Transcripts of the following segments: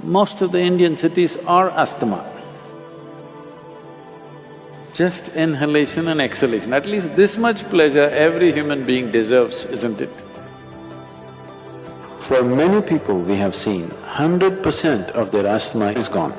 Most of the Indian cities are asthma. Just inhalation and exhalation, at least this much pleasure every human being deserves, isn't it? For many people we have seen, 100% of their asthma is gone.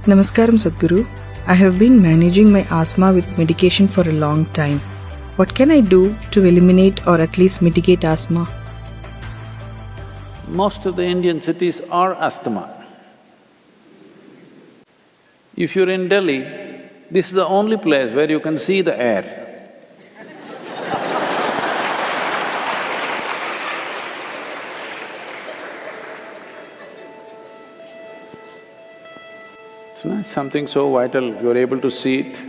Namaskaram Sadhguru. I have been managing my asthma with medication for a long time. What can I do to eliminate or at least mitigate asthma? Most of the Indian cities are asthma. If you're in Delhi, this is the only place where you can see the air. It's not something so vital, you're able to see it.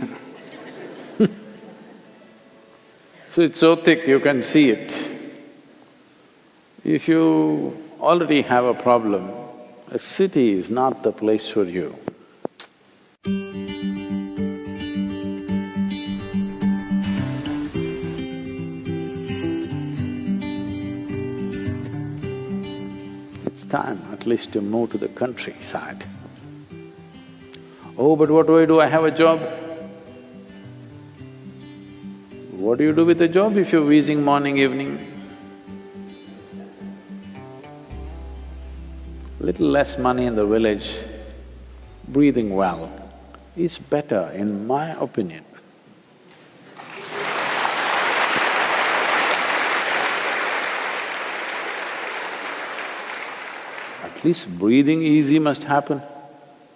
So it's so thick, you can see it. If you already have a problem, a city is not the place for you. It's time at least to move to the countryside. Oh, but what do? I have a job. What do you do with a job if you're wheezing morning, evening? Little less money in the village, breathing well is better in my opinion. At least breathing easy must happen,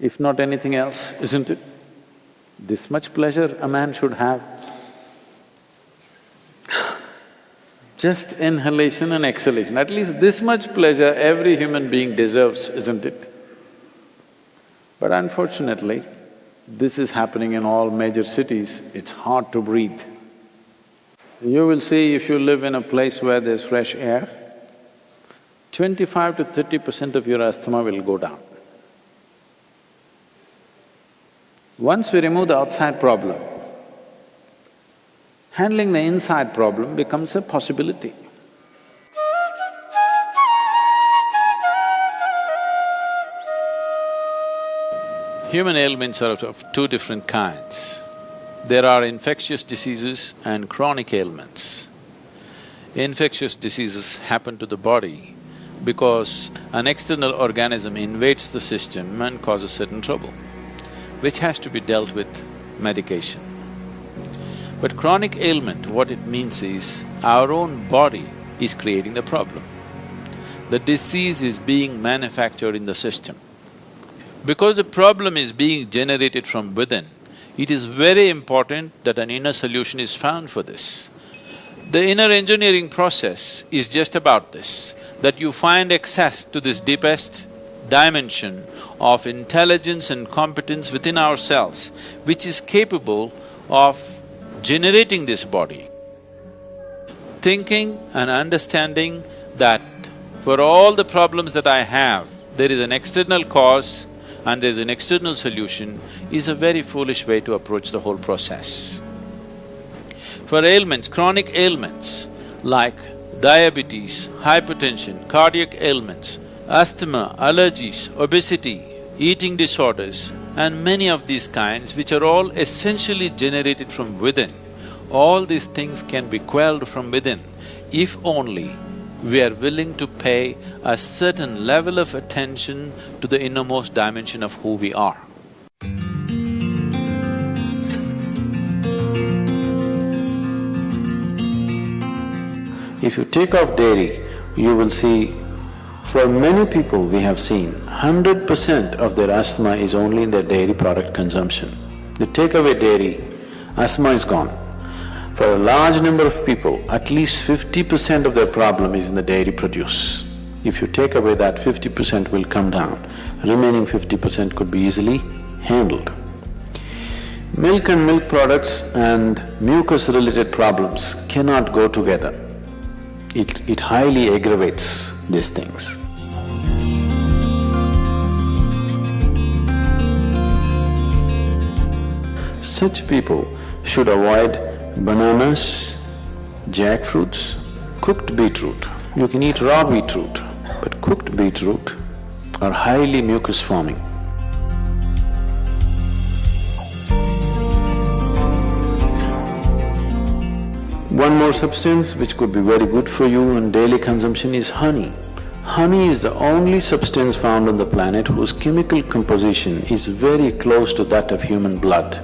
if not anything else, isn't it? This much pleasure a man should have. Just inhalation and exhalation, at least this much pleasure every human being deserves, isn't it? But unfortunately, this is happening in all major cities, it's hard to breathe. You will see if you live in a place where there's fresh air, 25 to 30% of your asthma will go down. Once we remove the outside problem, handling the inside problem becomes a possibility. Human ailments are of two different kinds. There are infectious diseases and chronic ailments. Infectious diseases happen to the body because an external organism invades the system and causes certain trouble, which has to be dealt with medication. But chronic ailment, what it means is, our own body is creating the problem. The disease is being manufactured in the system. Because the problem is being generated from within, it is very important that an inner solution is found for this. The inner engineering process is just about this, that you find access to this deepest dimension of intelligence and competence within ourselves, which is capable of generating this body. Thinking and understanding that for all the problems that I have, there is an external cause and there is an external solution is a very foolish way to approach the whole process. For ailments, chronic ailments like diabetes, hypertension, cardiac ailments, asthma, allergies, obesity, eating disorders, and many of these kinds which are all essentially generated from within, all these things can be quelled from within if only we are willing to pay a certain level of attention to the innermost dimension of who we are. If you take off dairy, you will see, for many people we have seen, 100% of their asthma is only in their dairy product consumption. You take away dairy, asthma is gone. For a large number of people, at least 50% of their problem is in the dairy produce. If you take away that, 50% will come down, remaining 50% could be easily handled. Milk and milk products and mucus-related problems cannot go together. It highly aggravates these things. Such people should avoid bananas, jackfruits, cooked beetroot. You can eat raw beetroot, but cooked beetroot are highly mucus forming. One more substance which could be very good for you in daily consumption is honey. Honey is the only substance found on the planet whose chemical composition is very close to that of human blood.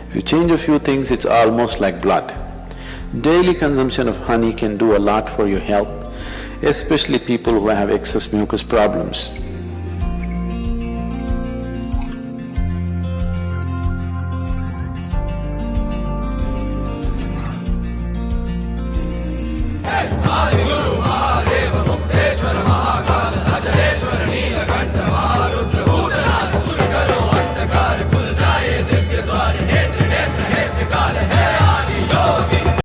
If you change a few things, it's almost like blood. Daily consumption of honey can do a lot for your health, especially people who have excess mucus problems.